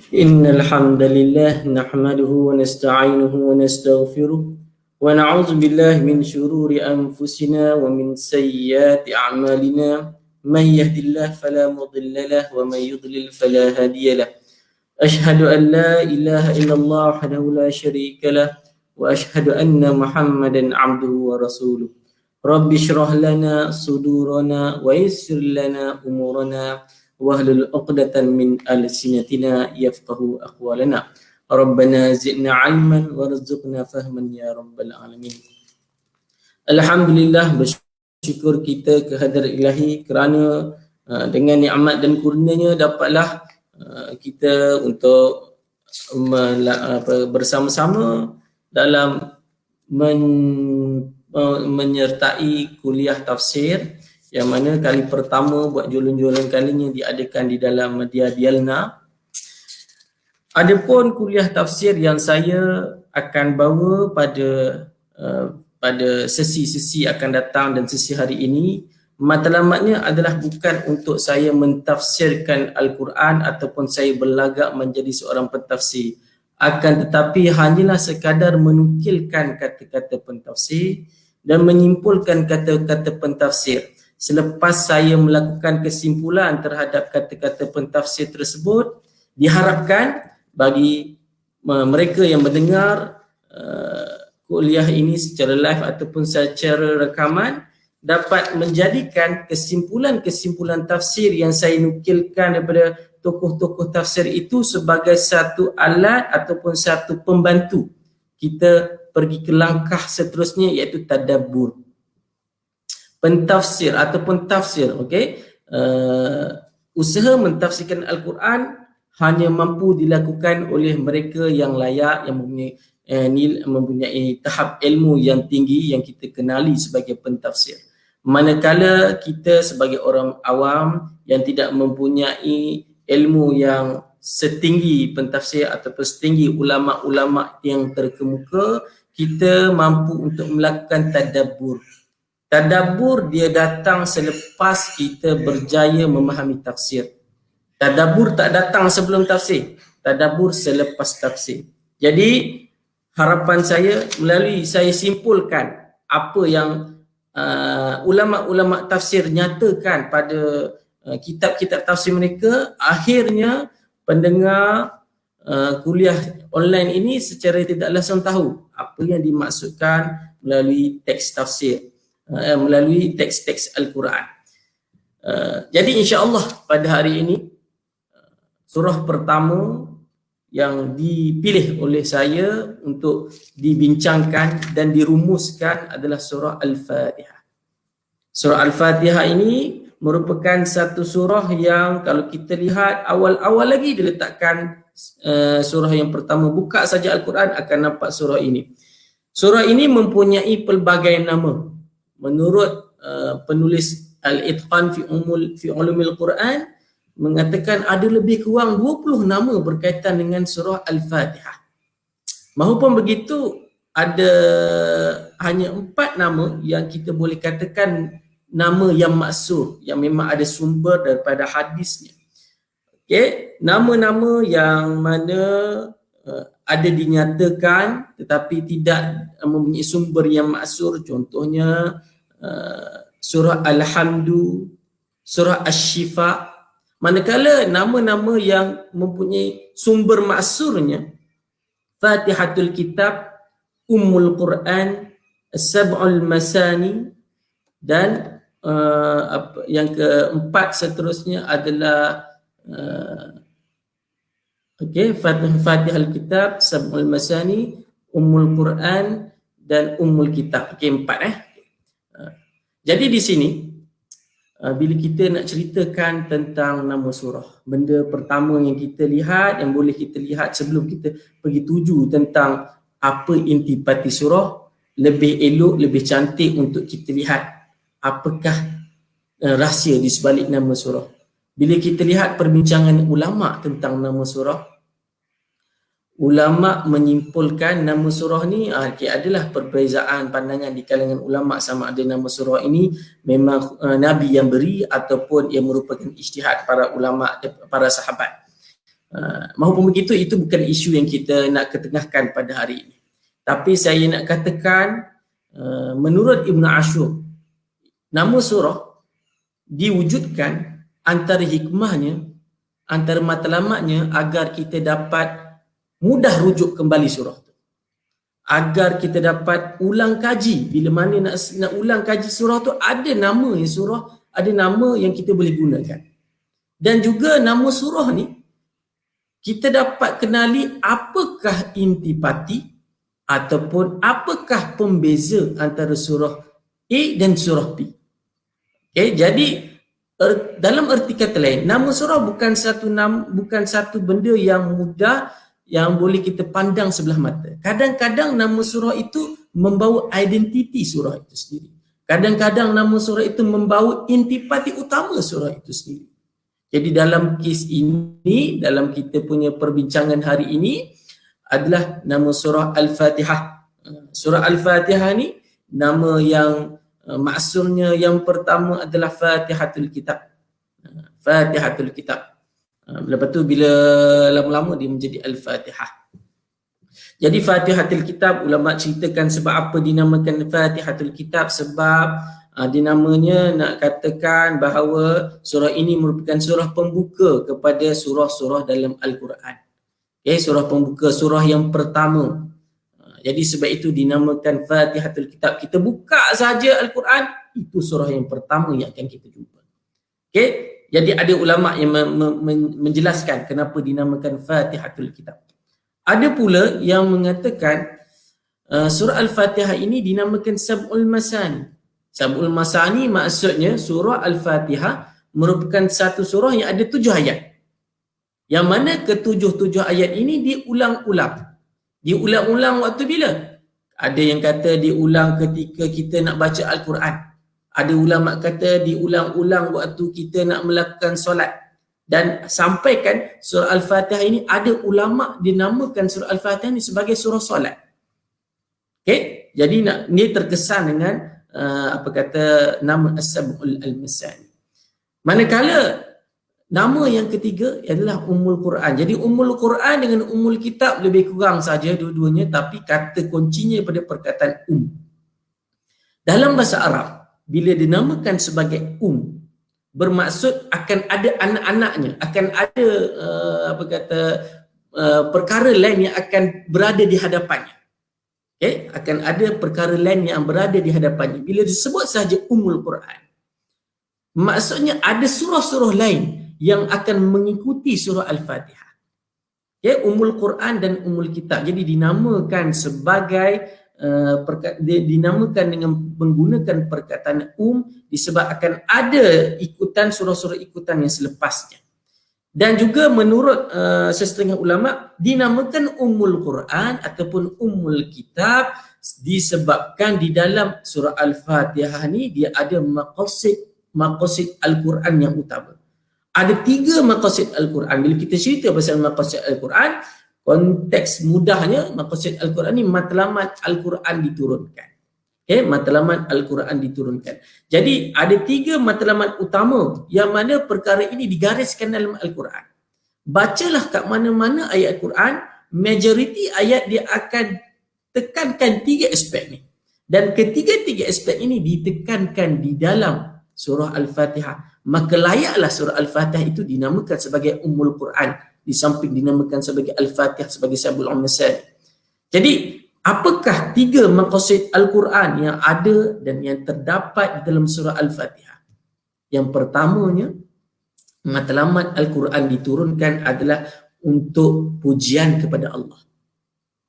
إن الحمد لله نحمده ونستعينه ونستغفره ونعوذ بالله من شرور أنفسنا ومن سيئات أعمالنا من يهد الله فلا مضل له ومن يضلل فلا هادي له أشهد أن لا إله إلا الله وحده لا شريك له وأشهد أن محمدا عبده ورسوله رب اشرح لنا صدورنا ويسر لنا أمورنا واhlul 'uqdatan min alsinatina yafqahu aqwalana rabbana zidna 'ilman warzuqna fahman ya rabbal alamin. Alhamdulillah, bersyukur kita kehadrat ilahi kerana dengan nikmat dan kurnianya dapatlah kita untuk bersama-sama dalam menyertai kuliah tafsir yang mana kali pertama buat jualan-jualan kalinya diadakan di dalam Media Dialna. Adapun kuliah tafsir yang saya akan bawa pada sesi-sesi akan datang dan sesi hari ini, matlamatnya adalah bukan untuk saya mentafsirkan Al-Quran ataupun saya berlagak menjadi seorang pentafsir, akan tetapi hanyalah sekadar menukilkan kata-kata pentafsir dan menyimpulkan kata-kata pentafsir. Selepas saya melakukan kesimpulan terhadap kata-kata pentafsir tersebut, diharapkan bagi mereka yang mendengar kuliah ini secara live ataupun secara rekaman dapat menjadikan kesimpulan-kesimpulan tafsir yang saya nukilkan daripada tokoh-tokoh tafsir itu sebagai satu alat ataupun satu pembantu kita pergi ke langkah seterusnya, iaitu tadabbur. Pentafsir ataupun tafsir, okey, usaha mentafsirkan Al-Quran hanya mampu dilakukan oleh mereka yang layak, yang mempunyai tahap ilmu yang tinggi yang kita kenali sebagai pentafsir. Manakala kita sebagai orang awam yang tidak mempunyai ilmu yang setinggi pentafsir ataupun setinggi ulama-ulama yang terkemuka, kita mampu untuk melakukan tadabbur. Tadabbur dia datang selepas kita berjaya memahami tafsir. Tadabbur tak datang sebelum tafsir. Tadabbur selepas tafsir. Jadi harapan saya melalui saya simpulkan apa yang ulama-ulama tafsir nyatakan pada kitab-kitab tafsir mereka, akhirnya pendengar kuliah online ini secara tidak langsung tahu apa yang dimaksudkan melalui teks tafsir, melalui teks-teks Al-Quran. Jadi insya-Allah pada hari ini surah pertama yang dipilih oleh saya untuk dibincangkan dan dirumuskan adalah surah Al-Fatihah. Surah Al-Fatihah ini merupakan satu surah yang kalau kita lihat awal-awal lagi diletakkan surah yang pertama, buka saja Al-Quran akan nampak surah ini. Surah ini mempunyai pelbagai nama. Menurut penulis Al-Itqan fi Ulumil Quran mengatakan ada lebih kurang 20 nama berkaitan dengan surah Al-Fatihah. Mahupun begitu, ada hanya 4 nama yang kita boleh katakan nama yang maksur, yang memang ada sumber daripada hadisnya. Okey, nama-nama yang mana ada dinyatakan tetapi tidak mempunyai sumber yang maksur, contohnya surah Al-Hamdu, surah Asy-Syifa. Manakala nama-nama yang mempunyai sumber maksurnya, Fatihatul Kitab, Ummul Quran, As-Sab'ul Masani, dan yang keempat seterusnya adalah Fatihul Kitab, Sab'ul Masani, Ummul Quran dan Ummul Kitab. Empat. Jadi di sini bila kita nak ceritakan tentang nama surah, benda pertama yang kita lihat, yang boleh kita lihat sebelum kita pergi tuju tentang apa intipati surah, lebih elok, lebih cantik untuk kita lihat apakah rahsia di sebalik nama surah. Bila kita lihat perbincangan ulama tentang nama surah, ulama menyimpulkan nama surah ni adalah perbezaan pandangan di kalangan ulama sama ada nama surah ini memang Nabi yang beri ataupun ia merupakan ijtihad para ulama, para sahabat. Maupun begitu, itu bukan isu yang kita nak ketengahkan pada hari ini. Tapi saya nak katakan menurut Ibn Ashur, nama surah diwujudkan antara hikmahnya, antara matlamatnya agar kita dapat mudah rujuk kembali surah tu. Agar kita dapat ulang kaji. Bila mana nak ulang kaji surah tu, ada nama yang surah, ada nama yang kita boleh gunakan. Dan juga nama surah ni, kita dapat kenali apakah intipati ataupun apakah pembeza antara surah A dan surah B. Okay, jadi dalam erti kata lain, nama surah bukan satu benda yang mudah yang boleh kita pandang sebelah mata. Kadang-kadang nama surah itu membawa identiti surah itu sendiri. Kadang-kadang nama surah itu membawa intipati utama surah itu sendiri. Jadi dalam kes ini, dalam kita punya perbincangan hari ini adalah nama surah Al-Fatihah. Surah Al-Fatihah ni nama yang maksudnya yang pertama adalah Fatihatul Kitab. Fatihatul Kitab. Lepas tu bila lama-lama dia menjadi Al-Fatihah. Jadi Fatihatul Kitab, ulama ceritakan sebab apa dinamakan Fatihatul Kitab, sebab dinamanya nak katakan bahawa surah ini merupakan surah pembuka kepada surah-surah dalam Al-Quran. Okay, surah pembuka, surah yang pertama. Jadi sebab itu dinamakan Fatihatul Kitab. Kita buka saja Al-Quran, itu surah yang pertama yang akan kita jumpa. Okay? Jadi ada ulama yang menjelaskan kenapa dinamakan Fatihatul Kitab. Ada pula yang mengatakan surah Al-Fatihah ini dinamakan Sab'ul Masani. Sab'ul Masani maksudnya surah Al-Fatihah merupakan satu surah yang ada 7 ayat. Yang mana ke-7 ayat ini diulang-ulang. Diulang-ulang waktu bila? Ada yang kata diulang ketika kita nak baca Al-Quran. Ada ulama kata diulang-ulang waktu kita nak melakukan solat. Dan sampaikan surah Al-Fatihah ini, ada ulama dinamakan surah Al-Fatihah ini sebagai surah solat. Okay? Jadi ini terkesan dengan nama As-Sab'ul Al-Masani. Manakala nama yang ketiga adalah Ummul Quran. Jadi Ummul Quran dengan Ummul Kitab lebih kurang saja dua-duanya, tapi kata kuncinya pada perkataan Dalam bahasa Arab, bila dinamakan sebagai bermaksud akan ada anak-anaknya, akan ada perkara lain yang akan berada di hadapannya. Okay? Akan ada perkara lain yang berada di hadapannya. Bila disebut sahaja Ummul Quran, maksudnya ada surah-surah lain yang akan mengikuti surah Al-Fatihah. Okay? Ummul Quran dan Ummul Kitab. Jadi dinamakan sebagai dinamakan dengan menggunakan perkataan disebab akan ada ikutan surah-surah ikutan yang selepasnya. Dan juga menurut sesetengah ulama dinamakan Ummul Quran ataupun Ummul Kitab disebabkan di dalam surah Al-Fatihah ni dia ada maqasid Al-Quran yang utama. Ada 3 maqasid Al-Quran. Bila kita cerita pasal maqasid Al-Quran, konteks mudahnya maqasid Al-Quran ni matlamat Al-Quran diturunkan. Okay, matlamat Al-Quran diturunkan. Jadi ada 3 matlamat utama yang mana perkara ini digariskan dalam Al-Quran. Bacalah kat mana-mana ayat Al-Quran, majoriti ayat dia akan tekankan 3 aspek ni. Dan ketiga-tiga aspek ini ditekankan di dalam surah Al-Fatihah. Maka layaklah surah Al-Fatihah itu dinamakan sebagai Ummul Quran, di samping dinamakan sebagai Al-Fatihah sebagai Sab'ul Masani. Jadi apakah 3 maqasid Al-Quran yang ada dan yang terdapat di dalam surah Al-Fatihah? Yang pertamanya, matlamat Al-Quran diturunkan adalah untuk pujian kepada Allah.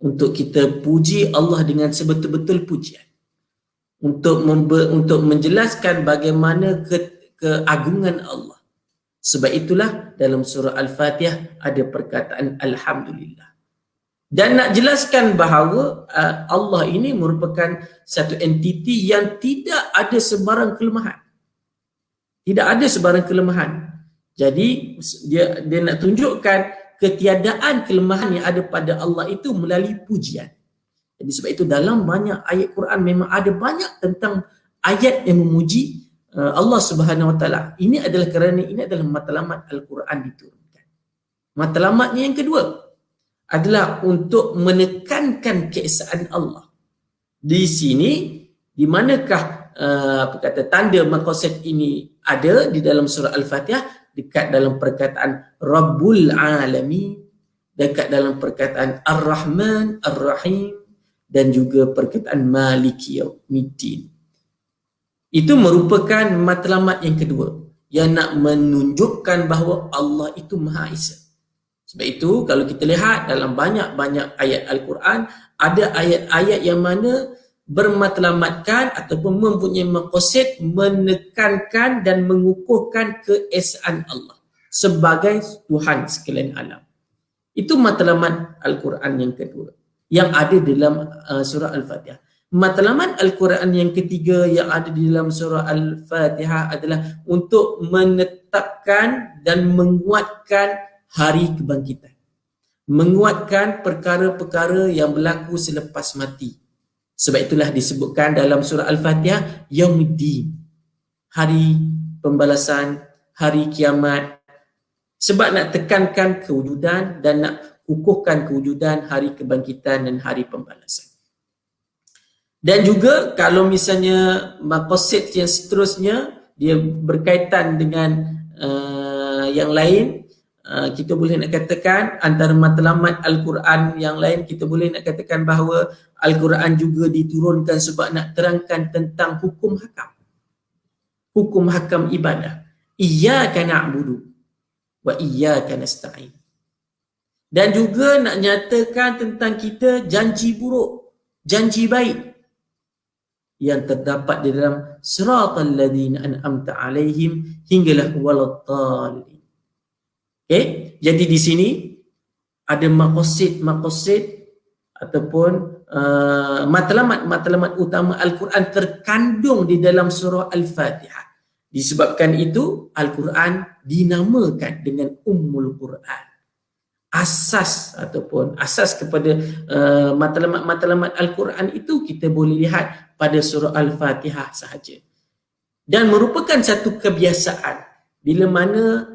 Untuk kita puji Allah dengan sebetul-betul pujian. Untuk menjelaskan bagaimana keagungan Allah. Sebab itulah dalam surah Al-Fatihah ada perkataan Alhamdulillah. Dan nak jelaskan bahawa Allah ini merupakan satu entiti yang tidak ada sebarang kelemahan. Tidak ada sebarang kelemahan. Jadi dia nak tunjukkan ketiadaan kelemahan yang ada pada Allah itu melalui pujian. Jadi sebab itu dalam banyak ayat Quran memang ada banyak tentang ayat yang memuji Allah Subhanahu Wa Taala. Ini adalah kerana ini adalah matlamat Al-Quran diturunkan. Matlamatnya yang kedua adalah untuk menekankan keesaan Allah. Di sini di manakah tanda maqasid ini ada di dalam surah Al-Fatihah? Dekat dalam perkataan Rabbul Alamin, dekat dalam perkataan Ar-Rahman Ar-Rahim, dan juga perkataan Maliki Yaumiddin. Itu merupakan matlamat yang kedua yang nak menunjukkan bahawa Allah itu Maha Esa. Sebab itu kalau kita lihat dalam banyak-banyak ayat Al-Quran, ada ayat-ayat yang mana bermatlamatkan ataupun mempunyai maqasid menekankan dan mengukuhkan keesaan Allah sebagai Tuhan sekalian alam. Itu matlamat Al-Quran yang kedua yang ada dalam surah Al-Fatihah. Matlamat Al-Quran yang ketiga yang ada di dalam surah Al-Fatihah adalah untuk menetapkan dan menguatkan hari kebangkitan. Menguatkan perkara-perkara yang berlaku selepas mati. Sebab itulah disebutkan dalam surah Al-Fatihah Yaumiddin, hari pembalasan, hari kiamat. Sebab nak tekankan kewujudan dan nak kukuhkan kewujudan hari kebangkitan dan hari pembalasan. Dan juga kalau misalnya maqasid yang seterusnya dia berkaitan dengan yang lain, kita boleh nak katakan antara matlamat Al-Quran yang lain, kita boleh nak katakan bahawa Al-Quran juga diturunkan sebab nak terangkan tentang hukum hakam. Hukum hakam ibadah. Iyyaka na'budu wa iyyaka nasta'in. Dan juga nak nyatakan tentang kita janji buruk, janji baik yang terdapat di dalam siratal ladzina an'amta alaihim hinggalah waladhdallin. Okay? Jadi di sini ada maqasid ataupun matlamat utama Al-Quran terkandung di dalam surah Al-Fatihah. Disebabkan itu Al-Quran dinamakan dengan Ummul Quran. Asas kepada matlamat Al-Quran itu kita boleh lihat pada surah Al-Fatihah sahaja. Dan merupakan satu kebiasaan bila mana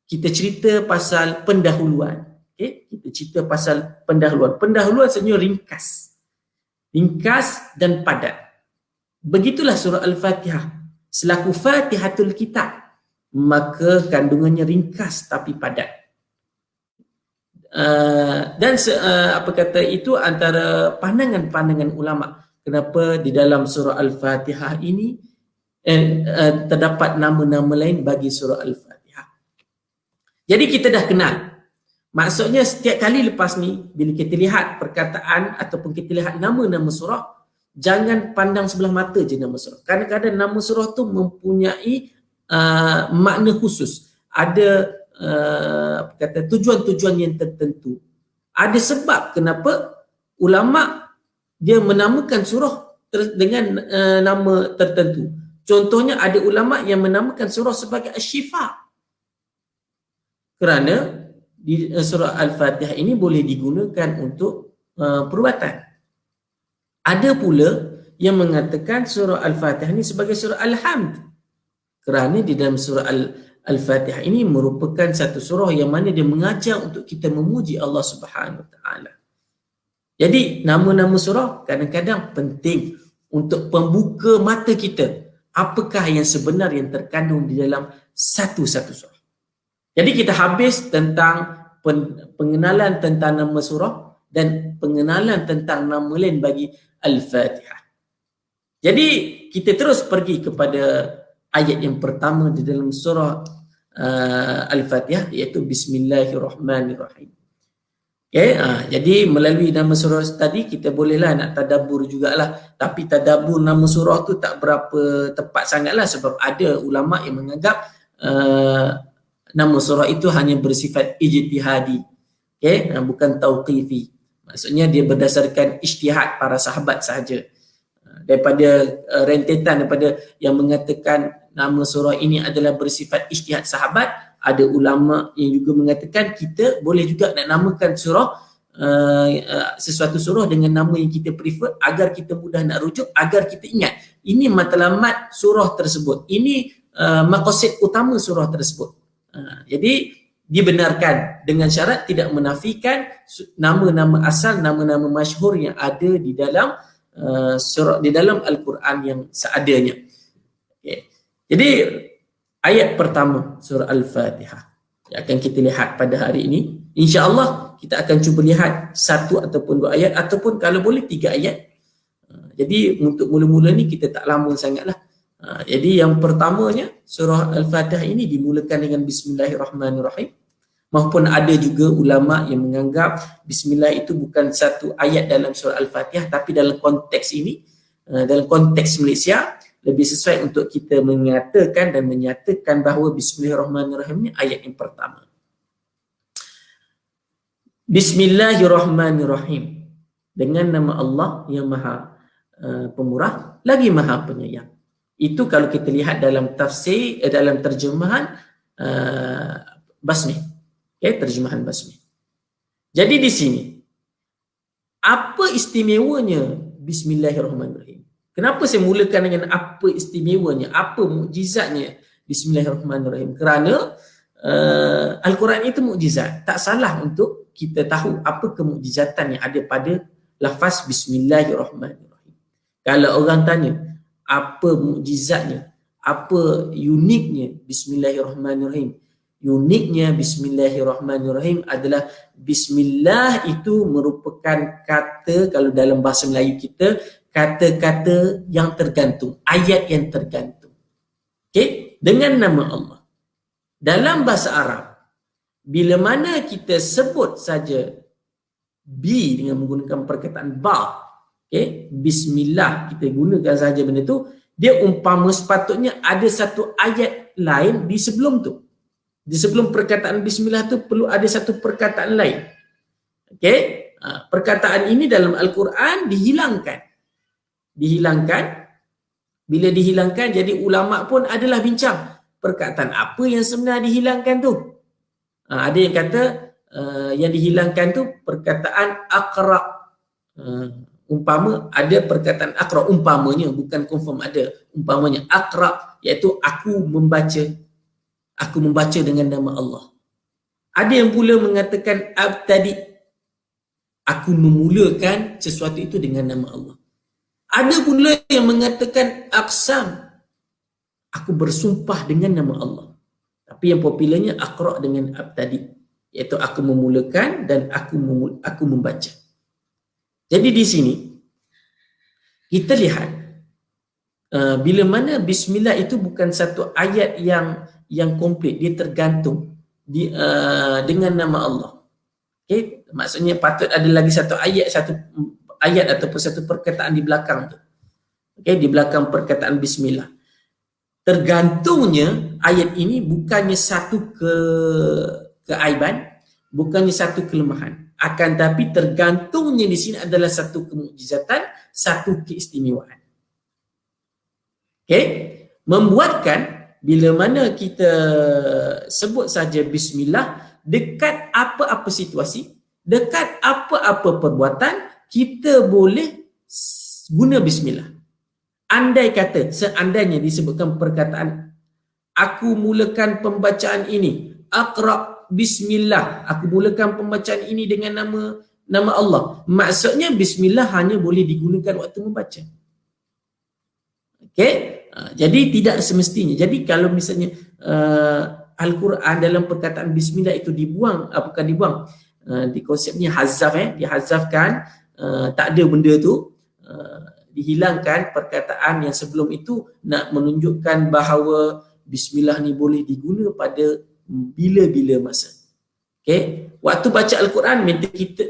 kita cerita pasal pendahuluan. Okay? Kita cerita pasal pendahuluan. Pendahuluan sebenarnya ringkas. Ringkas dan padat. Begitulah surah Al-Fatihah. Selaku Fatihatul Kitab, maka kandungannya ringkas tapi padat. Itu antara pandangan-pandangan ulama. Kenapa di dalam surah Al-Fatihah ini terdapat nama-nama lain bagi surah Al-Fatihah. Jadi kita dah kenal. Maksudnya setiap kali lepas ni, bila kita lihat perkataan ataupun kita lihat nama-nama surah, jangan pandang sebelah mata je nama surah. Kadang-kadang nama surah tu mempunyai makna khusus. Ada tujuan-tujuan yang tertentu. Ada sebab kenapa ulama dia menamakan surah dengan nama tertentu. Contohnya ada ulama yang menamakan surah sebagai Asy-Syifa. Kerana di surah Al-Fatihah ini boleh digunakan untuk perubatan. Ada pula yang mengatakan surah Al-Fatihah ini sebagai surah Al-Hamd. Kerana di dalam surah Al-Fatihah ini merupakan satu surah yang mana dia mengajar untuk kita memuji Allah Subhanahu Wa Taala. Jadi nama-nama surah kadang-kadang penting untuk pembuka mata kita. Apakah yang sebenar yang terkandung di dalam satu-satu surah. Jadi kita habis tentang pengenalan tentang nama surah dan pengenalan tentang nama lain bagi Al-Fatihah. Jadi kita terus pergi kepada ayat yang pertama di dalam surah Al-Fatihah, iaitu Bismillahirrahmanirrahim. Okay, jadi melalui nama surah tadi kita bolehlah nak tadabbur jugalah, tapi tadabbur nama surah tu tak berapa tepat sangatlah sebab ada ulama yang menganggap nama surah itu hanya bersifat ijtihadi, okay? Bukan tauqifi. Maksudnya dia berdasarkan ijtihad para sahabat sahaja. Daripada rentetan daripada yang mengatakan nama surah ini adalah bersifat ijtihad sahabat, Ada ulama yang juga mengatakan kita boleh juga nak namakan surah sesuatu surah dengan nama yang kita prefer agar kita mudah nak rujuk, agar kita ingat ini matlamat surah tersebut, ini maqasid utama surah tersebut. Jadi dibenarkan dengan syarat tidak menafikan nama-nama asal, nama-nama masyhur yang ada di dalam surah, di dalam Al-Quran yang seadanya. Okay. Jadi ayat pertama surah Al-Fatihah yang akan kita lihat pada hari ini, insya-Allah kita akan cuba lihat satu ataupun dua ayat, ataupun kalau boleh 3 ayat. Jadi untuk mula-mula ni kita tak lama sangatlah. Jadi yang pertamanya surah Al-Fatihah ini dimulakan dengan Bismillahirrahmanirrahim. Maupun ada juga ulama yang menganggap Bismillah itu bukan satu ayat dalam surah Al-Fatihah, tapi dalam konteks ini, dalam konteks Malaysia, lebih sesuai untuk kita mengatakan dan menyatakan bahawa Bismillahirrahmanirrahim ini ayat yang pertama. Bismillahirrahmanirrahim, dengan nama Allah yang maha pemurah lagi maha penyayang. Itu kalau kita lihat dalam tafsir, dalam terjemahan Basmi. Okay, terjemahan Basmi. Jadi di sini, apa istimewanya Bismillahirrahmanirrahim? Kenapa saya mulakan dengan apa istimewanya, apa mukjizatnya Bismillahirrahmanirrahim? Kerana Al-Quran itu mukjizat. Tak salah untuk kita tahu apa kemukjizatan yang ada pada lafaz Bismillahirrahmanirrahim. Kalau orang tanya, apa mukjizatnya, apa uniknya Bismillahirrahmanirrahim? Uniknya Bismillahirrahmanirrahim adalah Bismillah itu merupakan kata, kalau dalam bahasa Melayu kita, kata-kata yang tergantung, ayat yang tergantung. Okay? Dengan nama Allah. Dalam bahasa Arab, bila mana kita sebut saja bi dengan menggunakan perkataan ba, okay? Bismillah, kita gunakan saja benda tu, dia umpama sepatutnya ada satu ayat lain di sebelum tu. Di sebelum perkataan Bismillah tu perlu ada satu perkataan lain. Okay? Perkataan ini dalam Al-Quran dihilangkan. Bila dihilangkan, jadi ulama pun adalah bincang perkataan apa yang sebenarnya dihilangkan tu. Ada yang kata yang dihilangkan tu perkataan aqra. Umpama ada perkataan aqra, umpamanya, bukan confirm ada, umpamanya aqra, iaitu aku membaca dengan nama Allah. Ada yang pula mengatakan abtadi, aku memulakan sesuatu itu dengan nama Allah. Ada pula yang mengatakan aqsam, aku bersumpah dengan nama Allah. Tapi yang popularnya aqra dengan abtadi, iaitu aku memulakan dan aku membaca. Jadi di sini kita lihat bila mana Bismillah itu bukan satu ayat yang komplit, dia tergantung dengan nama Allah. Okay? Maksudnya patut ada lagi satu ayat ataupun satu perkataan di belakang tu. Okay? Di belakang perkataan Bismillah. Tergantungnya ayat ini bukannya satu keaiban, bukannya satu kelemahan. Akan tapi tergantungnya di sini adalah satu kemukjizatan, satu keistimewaan. Okay? Membuatkan bila mana kita sebut saja Bismillah, dekat apa-apa situasi, dekat apa-apa perbuatan, kita boleh guna Bismillah. Andai kata, seandainya disebutkan perkataan, aku mulakan pembacaan ini, aqra Bismillah, aku mulakan pembacaan ini dengan nama Allah. Maksudnya Bismillah hanya boleh digunakan waktu membaca. Okay? Jadi tidak semestinya. Jadi kalau misalnya Al-Quran dalam perkataan Bismillah itu dibuang, bukan dibuang, di konsepnya hazaf, dihazafkan, tak ada benda tu, dihilangkan perkataan yang sebelum itu, nak menunjukkan bahawa Bismillah ni boleh diguna pada bila-bila masa. Okay? Waktu baca Al-Quran,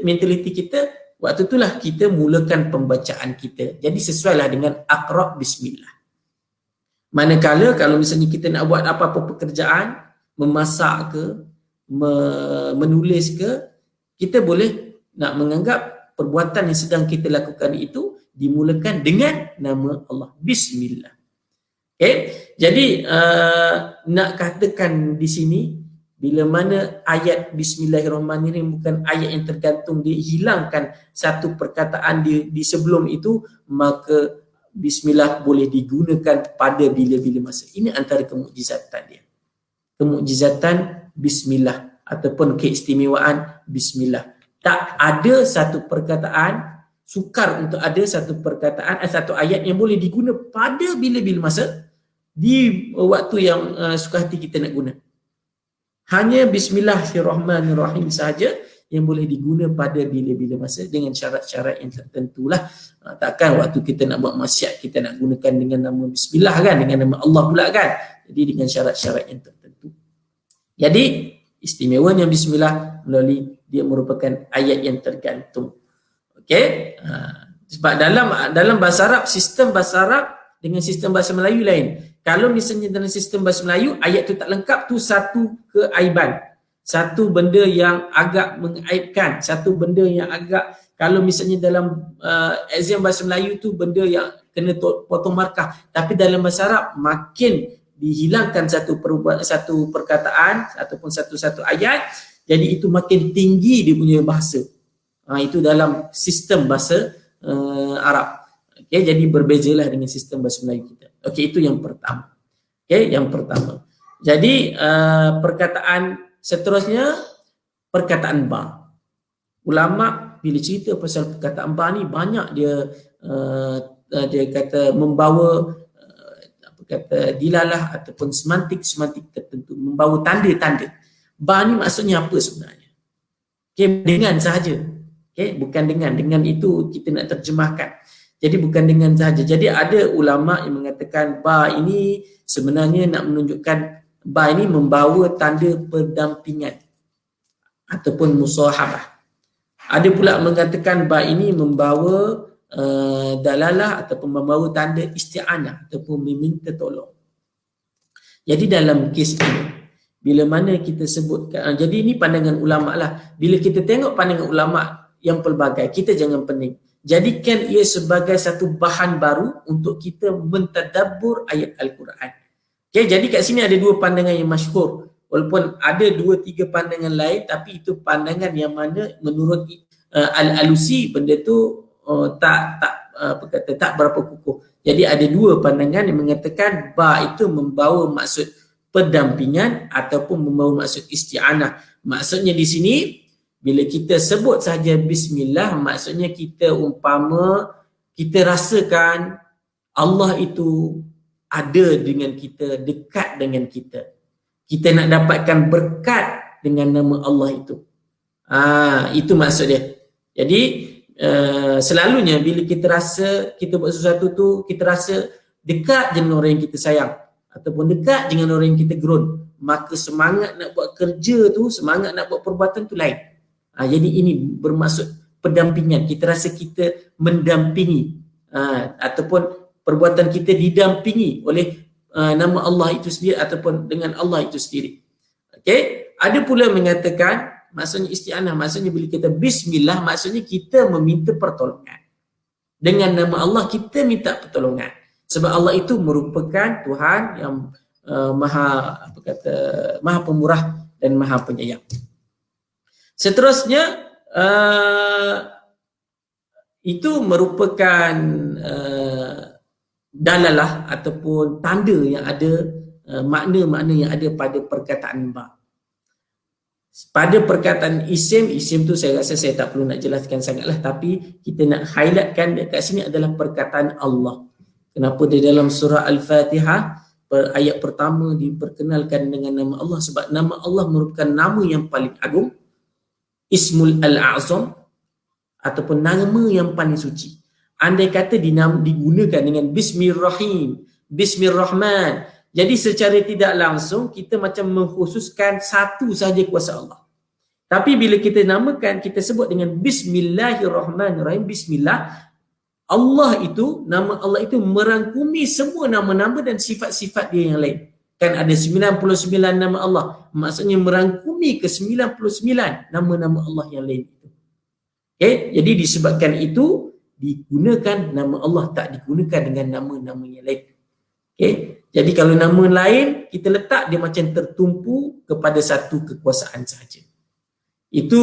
mentaliti kita, waktu itulah kita mulakan pembacaan kita. Jadi sesuailah dengan aqra Bismillah. Manakala kalau misalnya kita nak buat apa-apa pekerjaan, memasak ke, menulis ke, kita boleh nak menganggap perbuatan yang sedang kita lakukan itu dimulakan dengan nama Allah, Bismillah. Okay? Jadi nak katakan di sini bila mana ayat Bismillahirrahmanirrahim bukan ayat yang tergantung, dia hilangkan satu perkataan di sebelum itu, maka Bismillah boleh digunakan pada bila-bila masa. Ini antara kemukjizatan dia. Kemukjizatan Bismillah ataupun keistimewaan Bismillah. Tak ada satu perkataan, sukar untuk ada satu perkataan, satu ayat yang boleh diguna pada bila-bila masa di waktu yang suka hati kita nak guna. Hanya Bismillahirrahmanirrahim sahaja yang boleh diguna pada bila-bila masa dengan syarat-syarat yang tertentu lah. Takkan waktu kita nak buat maksiat kita nak gunakan dengan nama Bismillah kan, dengan nama Allah pula kan. Jadi dengan syarat-syarat yang tertentu. Jadi istimewanya Bismillah melalui dia merupakan ayat yang tergantung. Okey? Sebab dalam bahasa Arab, sistem bahasa Arab dengan sistem bahasa Melayu lain. Kalau misalnya dalam sistem bahasa Melayu, ayat tu tak lengkap, tu satu keaiban. Satu benda yang agak mengaibkan. Satu benda yang agak, kalau misalnya dalam exam bahasa Melayu tu benda yang kena potong markah. Tapi dalam bahasa Arab, makin dihilangkan satu perkataan ataupun satu ayat, jadi itu makin tinggi dia punya bahasa. Itu dalam sistem bahasa Arab. Okay, jadi berbezalah dengan sistem bahasa Melayu kita. Okey, itu yang pertama. Okey, yang pertama. Jadi perkataan seterusnya, perkataan ba. Ulama bila cerita pasal perkataan ba ni banyak dia kata membawa dilalah ataupun semantik tertentu, membawa tanda-tanda. Ba ni maksudnya apa sebenarnya? Okey, dengan sahaja. Okey, bukan dengan itu kita nak terjemahkan. Jadi bukan dengan sahaja. Jadi ada ulama yang mengatakan ba ini sebenarnya nak menunjukkan, ba ini membawa tanda pendampingan ataupun musahabah. Ada pula mengatakan ba ini membawa dalalah ataupun membawa tanda isti'anah ataupun meminta tolong. Jadi dalam kes ini, bila mana kita sebutkan, jadi ini pandangan ulama lah. Bila kita tengok pandangan ulama yang pelbagai, kita jangan pening. Jadikan ia sebagai satu bahan baru untuk kita mentadabbur ayat Al-Quran. Okay, jadi kat sini ada dua pandangan yang masyhur. Walaupun ada 2-3 pandangan lain, tapi itu pandangan yang mana menurut Al-Alusi benda tu tak berapa kukuh. Jadi ada dua pandangan yang mengatakan ba itu membawa maksud pendampingan ataupun membawa maksud isti'anah. Maksudnya di sini bila kita sebut sahaja Bismillah, maksudnya kita umpama kita rasakan Allah itu ada dengan kita, dekat dengan kita. Kita nak dapatkan berkat dengan nama Allah itu. Itu maksud dia. Jadi selalunya bila kita rasa kita buat sesuatu tu, kita rasa dekat dengan orang yang kita sayang ataupun dekat dengan orang yang kita gerun, maka semangat nak buat kerja tu, semangat nak buat perbuatan tu lain. Jadi ini bermaksud pendampingan. Kita rasa kita mendampingi ataupun perbuatan kita didampingi oleh nama Allah itu sendiri ataupun dengan Allah itu sendiri. Okey, ada pula mengatakan maksudnya isti'anah, maksudnya bila kita bismillah, maksudnya kita meminta pertolongan. Dengan nama Allah kita minta pertolongan. Sebab Allah itu merupakan Tuhan yang maha pemurah dan maha penyayang. Seterusnya itu merupakan dalalah ataupun tanda yang ada, makna-makna yang ada pada perkataan ba. Pada perkataan isim tu saya rasa saya tak perlu nak jelaskan sangatlah, tapi kita nak highlightkan dekat sini adalah perkataan Allah. Kenapa di dalam surah Al-Fatihah ayat pertama diperkenalkan dengan nama Allah? Sebab nama Allah merupakan nama yang paling agung, Ismul Al-A'zam ataupun nama yang paling suci. Andai kata digunakan dengan Bismillahirrahim, Bismillahirrahman, jadi secara tidak langsung kita macam mengkhususkan satu sahaja kuasa Allah. Tapi bila kita namakan, kita sebut dengan Bismillahirrahmanirrahim, Bismillah, Allah itu, nama Allah itu merangkumi semua nama-nama dan sifat-sifat dia yang lain. Kan ada 99 nama Allah, maksudnya merangkumi ke 99 nama-nama Allah yang lain itu. Okay? Jadi disebabkan itu digunakan nama Allah, tak digunakan dengan nama-nama yang lain. Okay? Jadi kalau nama lain kita letak, dia macam tertumpu kepada satu kekuasaan sahaja. Itu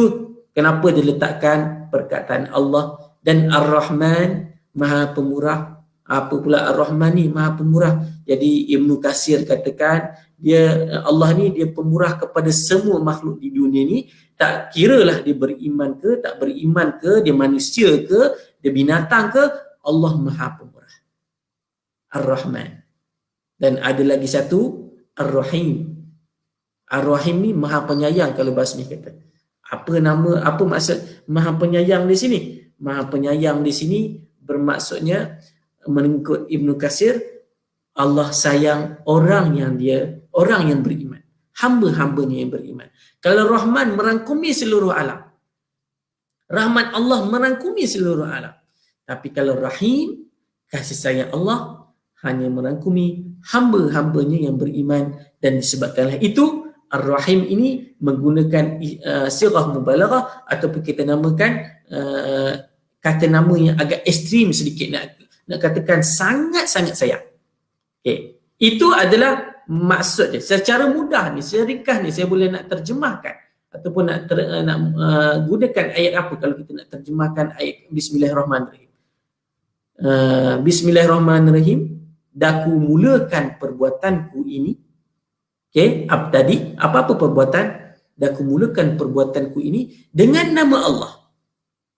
kenapa diletakkan perkataan Allah. Dan Ar-Rahman, Maha Pemurah. Apa pula Ar-Rahman ni? Maha Pemurah. Jadi Ibnu Katsir katakan, Allah ni dia pemurah kepada semua makhluk di dunia ni. Tak kiralah dia beriman ke, tak beriman ke, dia manusia ke, dia binatang ke, Allah Maha Pemurah. Ar-Rahman. Dan ada lagi satu, Ar-Rahim. Ar-Rahim ni Maha Penyayang kalau bahasa ni kata. Apa maksud Maha Penyayang di sini? Maha Penyayang di sini bermaksudnya, mengikut Ibnu Katsir, Allah sayang orang yang beriman, hamba-hambanya yang beriman. Kalau Rahman merangkumi seluruh alam, rahmat Allah merangkumi seluruh alam. Tapi kalau Rahim, kasih sayang Allah hanya merangkumi hamba-hambanya yang beriman. Dan disebabkanlah itu Ar-Rahim ini menggunakan sirah mubalaghah, ataupun kita namakan kata nama yang agak ekstrim sedikit, nak katakan sangat-sangat sayang. Okay. Itu adalah maksud dia. Secara mudah ni, secara ringkas ni, saya boleh nak terjemahkan ataupun nak gunakan ayat apa kalau kita nak terjemahkan ayat Bismillahirrahmanirrahim. Bismillahirrahmanirrahim. Daku mulakan perbuatanku ini. Okey, apa tadi? Apa-apa perbuatan? Daku mulakan perbuatanku ini dengan nama Allah.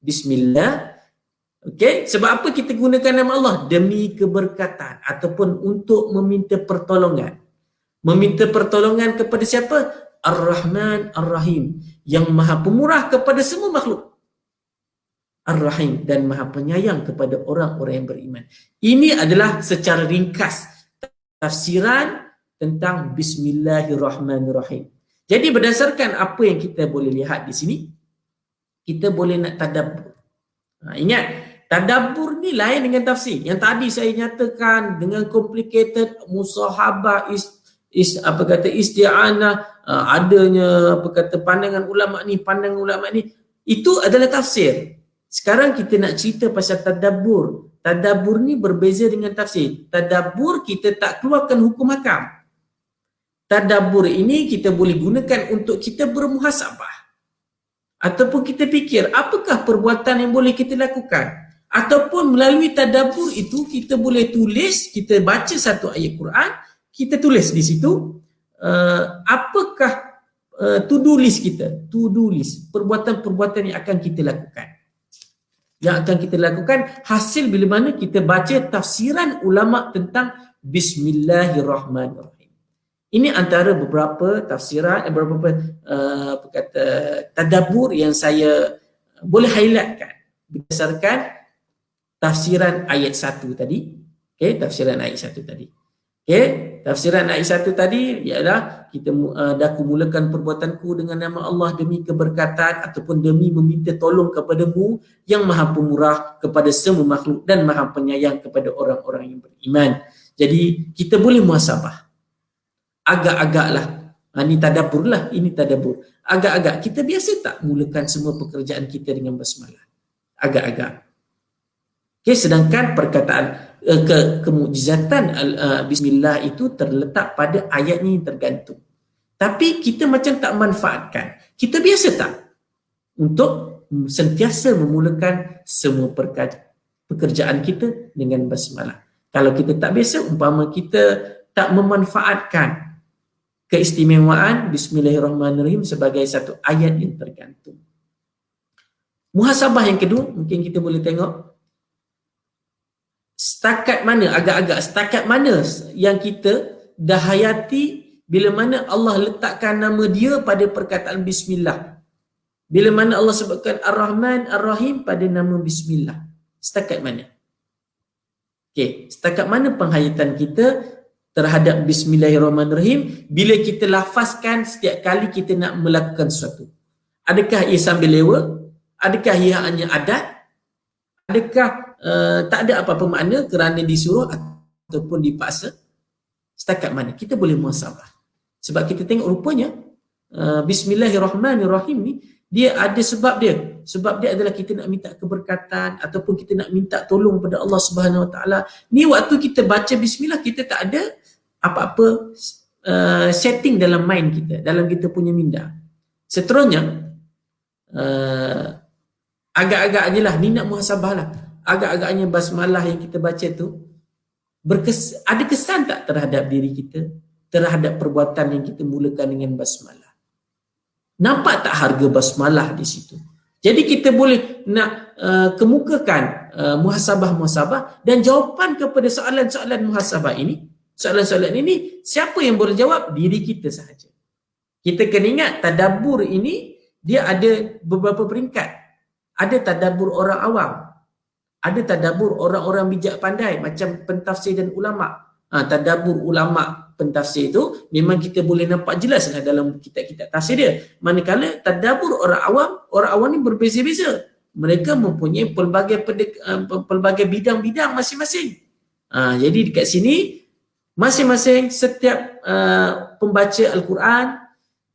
Bismillah. Okey, sebab apa kita gunakan nama Allah? Demi keberkatan ataupun untuk meminta pertolongan. Meminta pertolongan kepada siapa? Ar-Rahman Ar-Rahim, yang Maha Pemurah kepada semua makhluk. Ar-Rahim, dan Maha Penyayang kepada orang-orang yang beriman. Ini adalah secara ringkas tafsiran tentang Bismillahirrahmanirrahim. Jadi berdasarkan apa yang kita boleh lihat di sini, kita boleh nak tadabbur. Ingat, tadabbur ni lain dengan tafsir. Yang tadi saya nyatakan dengan complicated, musahabah, isti'anah, adanya pandangan ulama ni, itu adalah tafsir. Sekarang kita nak cerita pasal tadabbur. Tadabbur ni berbeza dengan tafsir. Tadabbur kita tak keluarkan hukum hakam. Tadabbur ini kita boleh gunakan untuk kita bermuhasabah. Ataupun kita fikir, apakah perbuatan yang boleh kita lakukan? Ataupun melalui tadabbur itu, kita boleh tulis, kita baca satu ayat Quran, kita tulis di situ, apakah to-do list kita? To-do list, perbuatan-perbuatan yang akan kita lakukan. Yang akan kita lakukan hasil bila mana kita baca tafsiran ulama tentang Bismillahirrahmanirrahim. Ini antara beberapa tafsiran, beberapa tadabbur yang saya boleh highlightkan berdasarkan tafsiran ayat 1 tadi. Okey, tafsiran ayat 1 tadi. Okey, tafsiran ayat 1 tadi ialah kita daku mulakan perbuatanku dengan nama Allah demi keberkatan ataupun demi meminta tolong kepadamu yang Maha Pemurah kepada semua makhluk dan Maha Penyayang kepada orang-orang yang beriman. Jadi kita boleh muhasabah. Agak-agaklah, ini tadabbur lah, ini tadabbur. Agak-agak, kita biasa tak mulakan semua pekerjaan kita dengan basmalah? Agak-agak. Okay, sedangkan perkataan kemujizatan Bismillah itu terletak pada ayatnya yang tergantung. Tapi kita macam tak manfaatkan. Kita biasa tak untuk sentiasa memulakan semua pekerjaan kita dengan basmalah? Kalau kita tak biasa, umpama kita tak memanfaatkan keistimewaan Bismillahirrahmanirrahim sebagai satu ayat yang tergantung. Muhasabah yang kedua, mungkin kita boleh tengok setakat mana yang kita dah hayati bila mana Allah letakkan nama dia pada perkataan Bismillah. Bila mana Allah sebutkan Ar-Rahman Ar-Rahim pada nama Bismillah. Setakat mana? Okey, setakat mana penghayatan kita terhadap Bismillahirrahmanirrahim bila kita lafazkan setiap kali kita nak melakukan sesuatu? Adakah ia sambil lewa? Adakah ia hanya adat? Adakah tak ada apa-apa makna kerana disuruh ataupun dipaksa? Setakat mana? Kita boleh muhasabah. Sebab kita tengok rupanya Bismillahirrahmanirrahim ni dia ada sebab dia. Sebab dia adalah kita nak minta keberkatan ataupun kita nak minta tolong pada Allah Subhanahu Wa Taala. Ni waktu kita baca Bismillah, kita tak ada apa-apa setting dalam mind kita, dalam kita punya minda. Seterusnya agak-agaknya lah ni nak muhasabah lah, agak-agaknya basmalah yang kita baca tu ada kesan tak terhadap diri kita, terhadap perbuatan yang kita mulakan dengan basmalah? Nampak tak harga basmalah di situ? Jadi kita boleh nak kemukakan muhasabah-muhasabah, dan jawapan kepada soalan-soalan muhasabah ini, soalan-soalan ini, siapa yang boleh jawab? Diri kita sahaja. Kita kena ingat, tadabbur ini dia ada beberapa peringkat. Ada tadabbur orang awam, ada tadabbur orang-orang bijak pandai macam pentafsir dan ulama. Tadabbur ulama pentafsir itu memang kita boleh nampak jelas lah dalam kitab-kitab tafsir dia. Manakala tadabbur orang awam ni berbeza-beza. Mereka mempunyai pelbagai bidang-bidang masing-masing. Jadi dekat sini masing-masing setiap pembaca Al-Quran,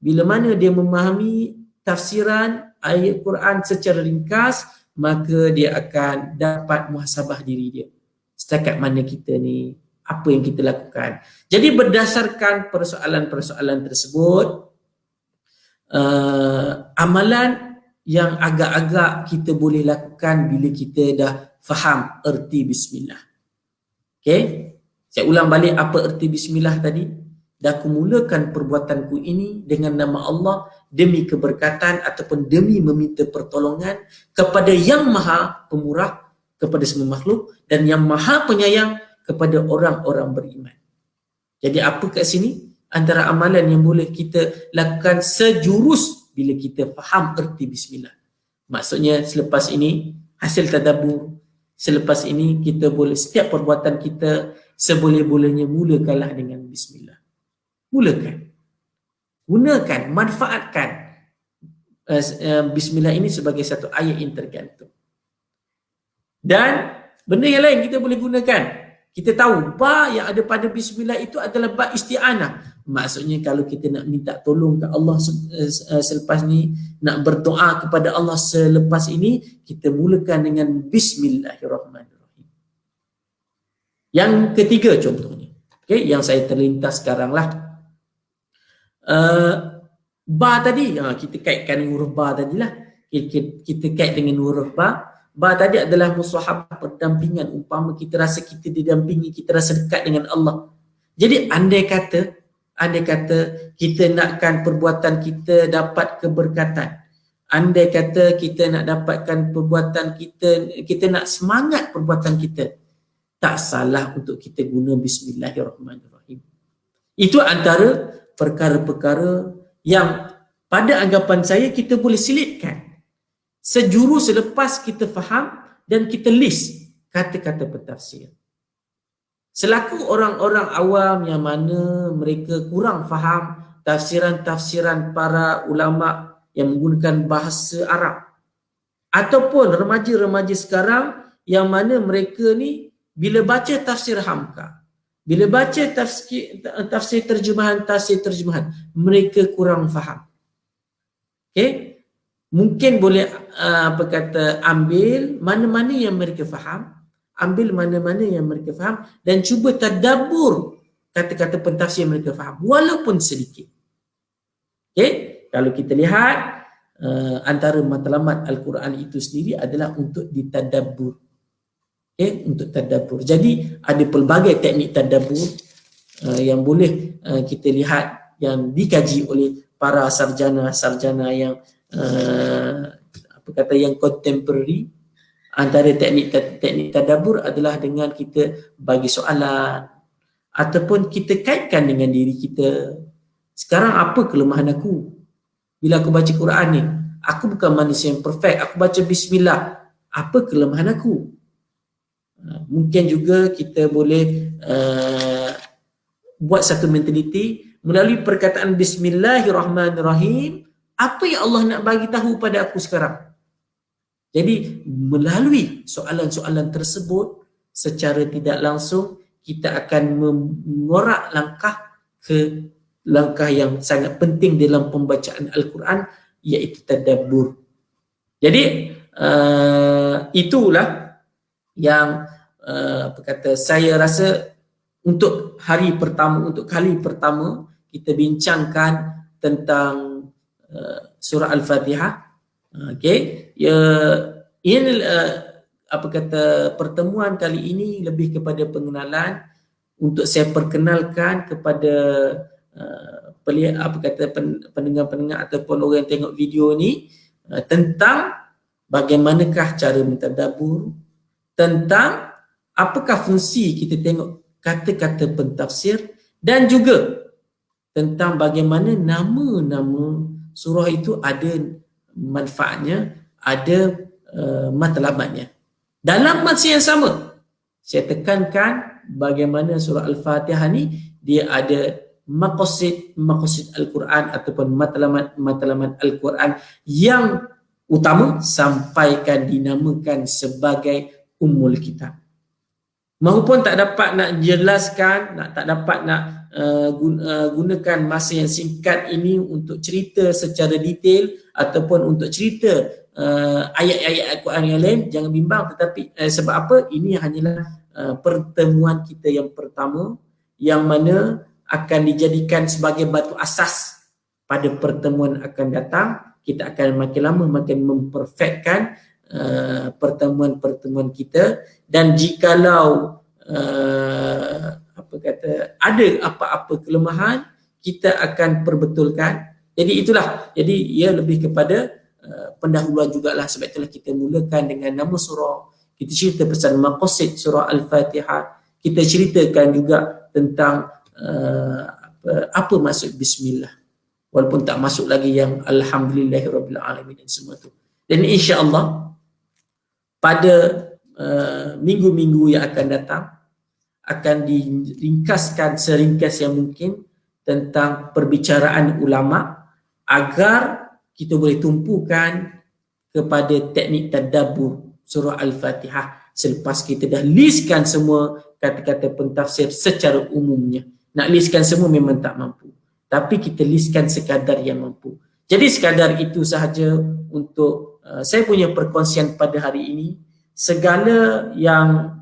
bila mana dia memahami tafsiran ayat Quran secara ringkas, maka dia akan dapat muhasabah diri dia. Setakat mana kita ni, apa yang kita lakukan. Jadi berdasarkan persoalan-persoalan tersebut, amalan yang agak-agak kita boleh lakukan bila kita dah faham erti bismillah. Okay? Saya ulang balik apa erti bismillah tadi. Dah kumulakan perbuatanku ini dengan nama Allah demi keberkatan ataupun demi meminta pertolongan kepada yang maha pemurah kepada semua makhluk dan yang maha penyayang kepada orang-orang beriman. Jadi apa kat sini? Antara amalan yang boleh kita lakukan sejurus bila kita faham erti bismillah. Maksudnya selepas ini hasil tadabbur, selepas ini kita boleh setiap perbuatan kita seboleh-bolehnya mulakanlah dengan bismillah. Mulakan. Gunakan, manfaatkan bismillah ini sebagai satu ayat yang tergantung. Dan benda yang lain kita boleh gunakan. Kita tahu ba yang ada pada bismillah itu adalah ba isti'anah. Maksudnya kalau kita nak minta tolong ke Allah selepas ni, nak berdoa kepada Allah selepas ini, kita mulakan dengan bismillahirrahmanirrahim. Yang ketiga contohnya, okay, yang saya terlintas sekarang lah. Ba tadi, kita kaitkan dengan huruf ba tadi lah. Kita kait dengan huruf ba. Ba tadi adalah musahabah, perdampingan. Umpama kita rasa kita didampingi, kita rasa dekat dengan Allah. Jadi andai kata kita nakkan perbuatan kita dapat keberkatan, andai kata kita nak dapatkan perbuatan kita nak semangat perbuatan kita, tak salah untuk kita guna bismillahirrahmanirrahim. Itu antara perkara-perkara yang pada anggapan saya kita boleh selitkan sejurus selepas kita faham dan kita list kata-kata pentafsir. Selaku orang-orang awam yang mana mereka kurang faham tafsiran-tafsiran para ulama yang menggunakan bahasa Arab, ataupun remaja-remaja sekarang yang mana mereka ni bila baca tafsir Hamka, bila baca tafsir terjemahan, mereka kurang faham. Okay? Mungkin boleh ambil mana-mana yang mereka faham, dan cuba tadabbur kata-kata pentafsir yang mereka faham walaupun sedikit. Okay? Kalau kita lihat antara matlamat Al-Quran itu sendiri adalah untuk ditadabbur. Okay? Untuk tadabbur. Jadi ada pelbagai teknik tadabbur yang boleh kita lihat yang dikaji oleh para sarjana yang yang contemporary. Antara teknik tadabbur adalah dengan kita bagi soalan ataupun kita kaitkan dengan diri kita. Sekarang apa kelemahan aku? Bila aku baca Quran ni, aku bukan manusia yang perfect. Aku baca bismillah. Apa kelemahan aku? Mungkin juga kita boleh buat satu mentaliti melalui perkataan bismillahirrahmanirrahim. Apa yang Allah nak bagi tahu pada aku sekarang? Jadi melalui soalan-soalan tersebut secara tidak langsung kita akan mengorak langkah ke langkah yang sangat penting dalam pembacaan Al-Quran, iaitu tadabbur. Jadi itulah yang saya rasa untuk hari pertama, untuk kali pertama kita bincangkan tentang surah Al-Fatihah. Okey, ya, ini apa kata, pertemuan kali ini lebih kepada pengenalan untuk saya perkenalkan kepada pendengar-pendengar ataupun orang yang tengok video ni tentang bagaimanakah cara mentadabbur, tentang apakah fungsi kita tengok kata-kata pentafsir, dan juga tentang bagaimana nama-nama surah itu ada manfaatnya, ada matlabatnya. Dalam masa yang sama, saya tekankan bagaimana surah Al-Fatihah ni dia ada maqasid Al-Quran ataupun matlamat Al-Quran yang utama, sampaikan dinamakan sebagai Ummul Kitab. Mahupun tak dapat nak jelaskan, tak dapat nak gunakan masa yang singkat ini untuk cerita secara detail ataupun untuk cerita ayat-ayat Al-Quran yang lain, jangan bimbang. Tetapi sebab apa? Ini hanyalah pertemuan kita yang pertama, yang mana akan dijadikan sebagai batu asas pada pertemuan akan datang. Kita akan makin lama makin memperfectkan pertemuan-pertemuan kita, dan jikalau ada apa-apa kelemahan, kita akan perbetulkan. Jadi itulah, jadi ia lebih kepada pendahuluan jugalah. Sebab itulah kita mulakan dengan nama surah, kita cerita pasal maqasid surah Al-Fatihah, kita ceritakan juga tentang apa maksud bismillah, walaupun tak masuk lagi yang alhamdulillahirabbil alamin dan semua tu. Dan insya-Allah pada minggu-minggu yang akan datang akan diringkaskan seringkas yang mungkin tentang perbicaraan ulama, agar kita boleh tumpukan kepada teknik tadabbur surah Al-Fatihah selepas kita dah listkan semua kata-kata pentafsir secara umumnya. Nak listkan semua memang tak mampu, tapi kita listkan sekadar yang mampu. Jadi sekadar itu sahaja untuk saya punya perkongsian pada hari ini. Segala yang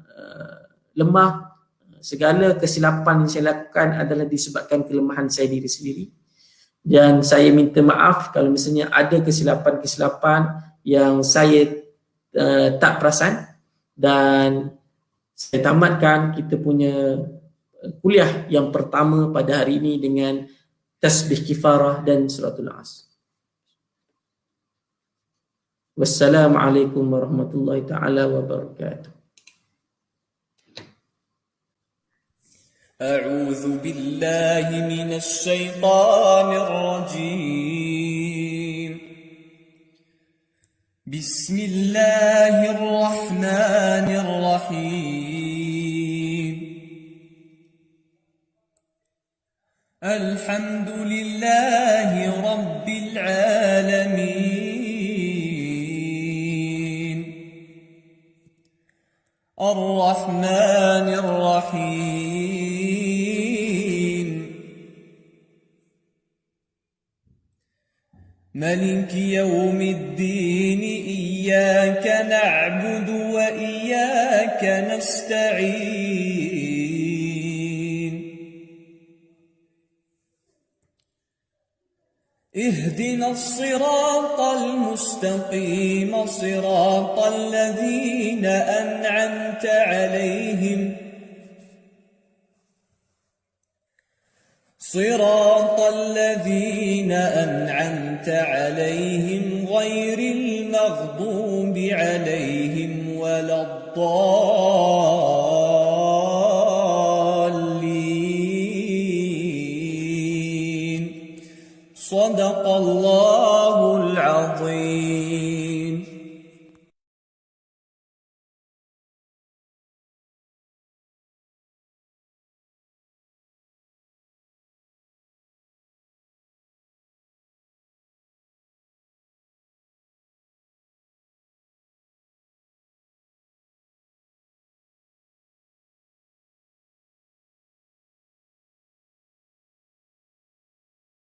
lemah, segala kesilapan yang saya lakukan adalah disebabkan kelemahan saya diri sendiri. Dan saya minta maaf kalau misalnya ada kesilapan-kesilapan yang saya tak perasan. Dan saya tamatkan kita punya kuliah yang pertama pada hari ini dengan tasbih kifarah dan suratul As. Wassalamualaikum warahmatullahi taala wabarakatuh. أعوذ بالله من الشيطان الرجيم بسم الله الرحمن الرحيم الحمد لله رب العالمين الرحمن الرحيم ملك يوم الدين إياك نعبد وإياك نستعين اهدنا الصراط المستقيم صراط الذين أنعمت عليهم صراط الذين أنعمت عليهم غير المغضوب عليهم ولا الضالين صدق الله